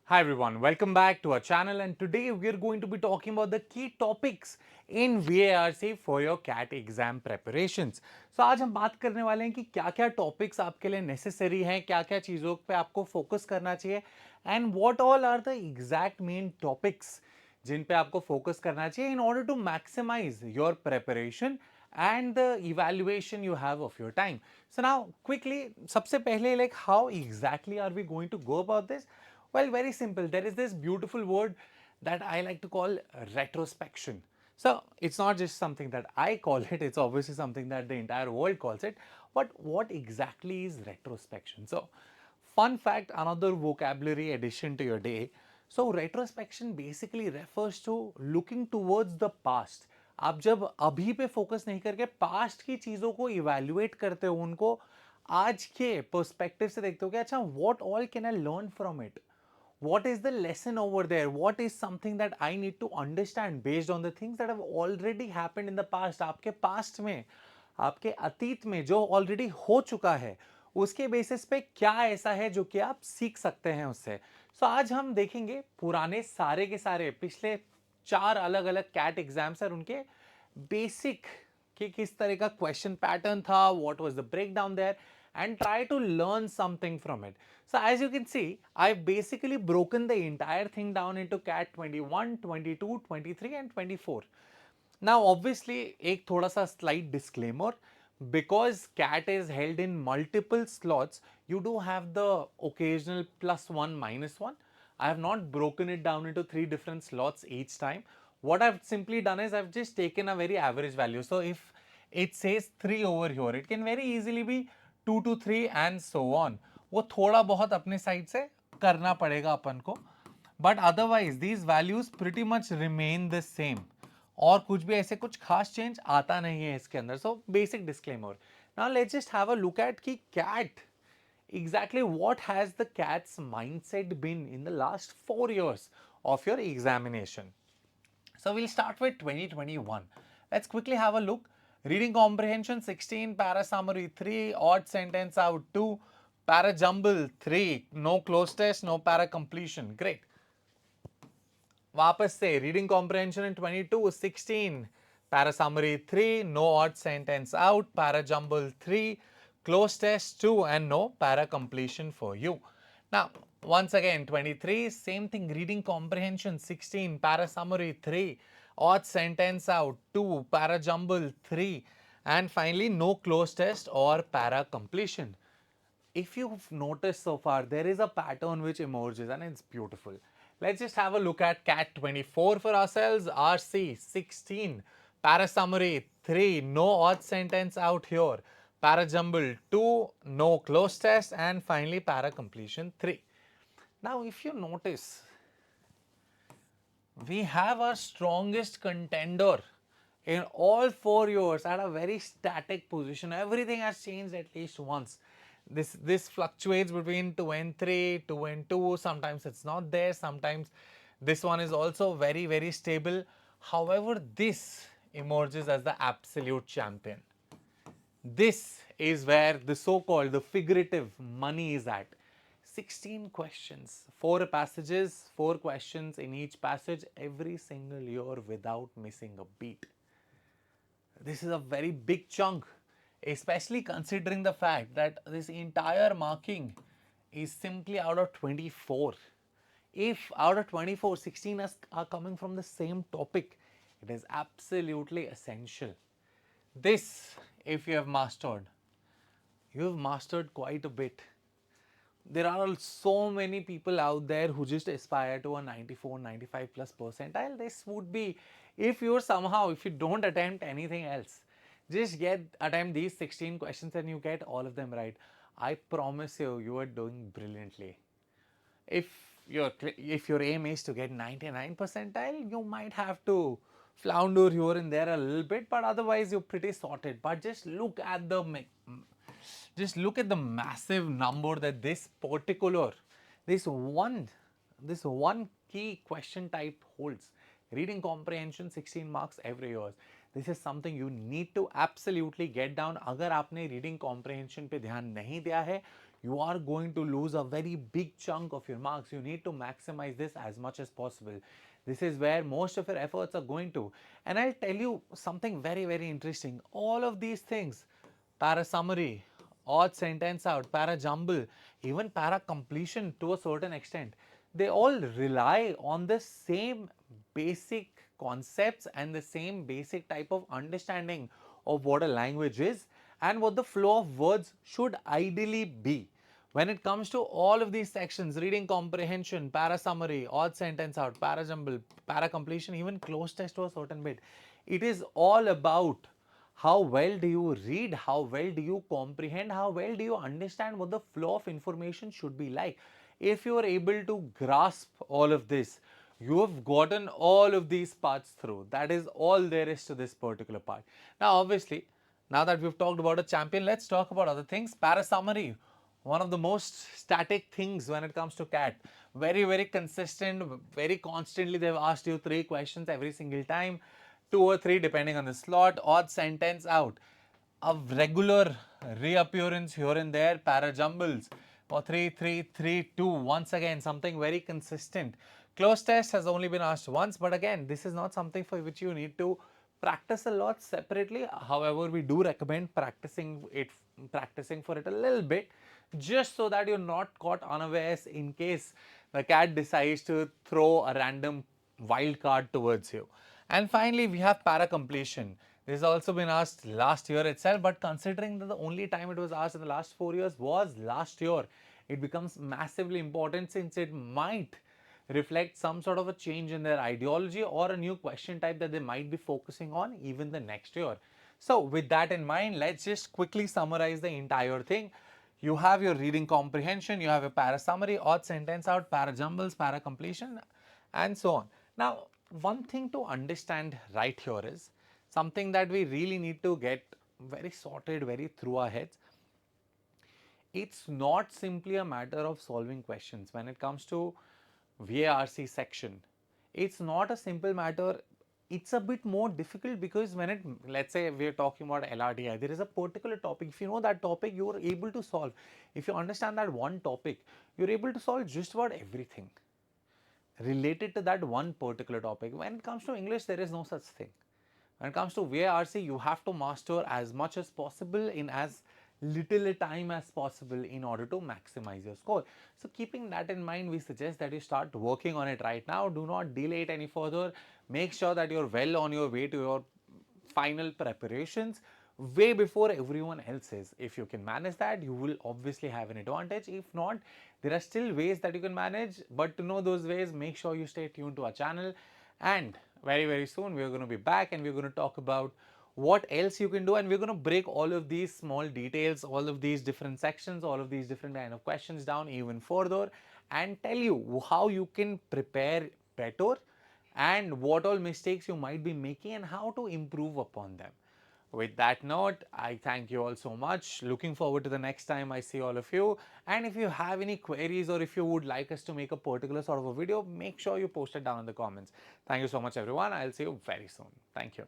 Hi everyone, welcome back to our channel and today we are going to be talking about the key topics in VARC for your CAT exam preparations. So आज हम बात करने वाले हैं कि क्या-क्या topics आपके लिए नेसेसरी हैं, क्या-क्या चीज़ों पे आपको फोकस करना चाहिए and what all are the exact main topics जिन पे आपको फोकस करना चाहिए in order to maximise your preparation and the evaluation you have of your time. So now quickly सबसे पहले like how exactly are we going to go about this? Well, very simple. There is this beautiful word that I like to call retrospection. So it's not just something that I call it, it's obviously something that the entire world calls it. But what exactly is retrospection? So, fun fact, another vocabulary addition to your day. So, retrospection basically refers to looking towards the past. आप जब अभी पे focus नहीं करके past की चीज़ों को evaluate करते हो, उनको आज के पर्सपेक्टिव से देखते हो कि अच्छा what all can I learn from it, what is the lesson over there, what is something that I need to understand based on the things that have already happened in the past. आपके past में, आपके अतीत में जो already हो चुका है, उसके बेसिस पे क्या ऐसा है जो कि आप सीख सकते हैं उससे. सो आज हम देखेंगे पुराने सारे के सारे पिछले 4 अलग अलग कैट एग्जाम्स और उनके बेसिक कि किस तरह का क्वेश्चन पैटर्न था, what was the breakdown there and try to learn something from it. So as you can see, I've basically broken the entire thing down into CAT 21, 22, 23 and 24. Now obviously एक थोड़ा सा slight disclaimer, because CAT is held in multiple slots, you do have the occasional +1 -1. I have not broken it down into 3 different slots each time. What I've simply done is I've just taken a very average value. So if it says 3 over here, it can very easily be 2 to 3 and so on. वो थोड़ा बहुत अपने side से करना पड़ेगा अपन को, but otherwise these values pretty much remain the same और कुछ भी ऐसे कुछ खास चेंज आता नहीं है इसके अंदर. So basic disclaimer. Now let's just have a look at कि cat exactly what has the cat's mindset been in the last 4 years of your examination. So we'll start with 2021. Let's quickly have a look. Reading comprehension 16, para summary 3, odd sentence out 2, para jumble 3, no close test, no para completion. Great. वापस से reading comprehension in 22, 16, para summary 3, no odd sentence out, para jumble 3, close test 2 and no para completion for you. Now once again 23, same thing, reading comprehension 16, para summary 3, odd sentence out 2, para jumble 3 and finally no close test or para completion. If you've noticed so far, there is a pattern which emerges and it's beautiful. Let's just have a look at CAT 24 for ourselves. RC 16, para summary 3, no odd sentence out here. Para jumble 2, no close test, and finally para completion 3. Now, if you notice, we have our strongest contender in all 4 years at a very static position. Everything has changed at least once. This fluctuates between 2 and 3, 2 and 2. Sometimes it's not there. Sometimes this one is also very stable. However, this emerges as the absolute champion. This is where the so-called, the figurative money is at. 16 questions, 4 passages, 4 questions in each passage every single year without missing a beat. This is a very big chunk, especially considering the fact that this entire marking is simply out of 24. If out of 24, 16 are coming from the same topic, it is absolutely essential. This, if you have mastered quite a bit. There are so many people out there who just aspire to a 94, 95 plus percentile. This would be, if you don't attempt anything else, just attempt these 16 questions and you get all of them right. I promise you, you are doing brilliantly. If your aim is to get 99 percentile, you might have to flounder here and there a little bit, but otherwise you're pretty sorted. But just look at the massive number that this one key question type holds. Reading comprehension 16 marks every year. This is something you need to absolutely get down. अगर आपने reading comprehension पे ध्यान नहीं दिया है, you are going to lose a very big chunk of your marks. You need to maximize this as much as possible. This is where most of your efforts are going to. And I'll tell you something very, very interesting. All of these things, para summary, odd sentence out, para jumble, even para completion to a certain extent, they all rely on the same basic concepts and the same basic type of understanding of what a language is and what the flow of words should ideally be. When it comes to all of these sections, reading comprehension, para summary, odd sentence out, para jumble, para completion, even close test to a certain bit, it is all about how well do you read, how well do you comprehend, how well do you understand what the flow of information should be like. If you are able to grasp all of this, you have gotten all of these parts through. That is all there is to this particular part. Now, obviously, now that we've talked about a champion, let's talk about other things. Para summary, one of the most static things when it comes to CAT. Very, very consistent, very constantly they've asked you 3 questions every single time, 2 or 3 depending on the slot, odd sentence out. A regular reappearance here and there, para jumbles for 3, 3, 3, 2. Once again, something very consistent. Close test has only been asked once, but again, this is not something for which you need to practice a lot separately. However, we do recommend practicing for it a little bit, just so that you're not caught unawares in case the cat decides to throw a random wild card towards you. And finally, we have para completion. This has also been asked last year itself, but considering that the only time it was asked in the last 4 years was last year, it becomes massively important since it might reflect some sort of a change in their ideology or a new question type that they might be focusing on even the next year. So with that in mind, let's just quickly summarize the entire thing. You have your reading comprehension, you have a para summary, odd sentence out, para jumbles, para completion, and so on. Now, one thing to understand right here is something that we really need to get very sorted, very through our heads. It's not simply a matter of solving questions. When it comes to VARC section, it's not a simple matter. It's a bit more difficult because when it, let's say we're talking about LRDI, there is a particular topic. If you know that topic, you are able to solve. If you understand that one topic, you're able to solve just about everything related to that one particular topic. When it comes to English, there is no such thing. When it comes to VARC, you have to master as much as possible in as little a time as possible in order to maximize your score. So keeping that in mind, we suggest that you start working on it right now. Do not delay it any further. Make sure that you're well on your way to your final preparations way before everyone else is. If you can manage that, you will obviously have an advantage. If not, there are still ways that you can manage, but to know those ways, make sure you stay tuned to our channel. And very, very soon, we're going to be back and we're going to talk about what else you can do, and we're going to break all of these small details, all of these different sections, all of these different kind of questions down even further, and tell you how you can prepare better and what all mistakes you might be making and how to improve upon them. With that note, I thank you all so much. Looking forward to the next time I see all of you. And if you have any queries or if you would like us to make a particular sort of a video, make sure you post it down in the comments. Thank you so much, everyone. I'll see you very soon. Thank you.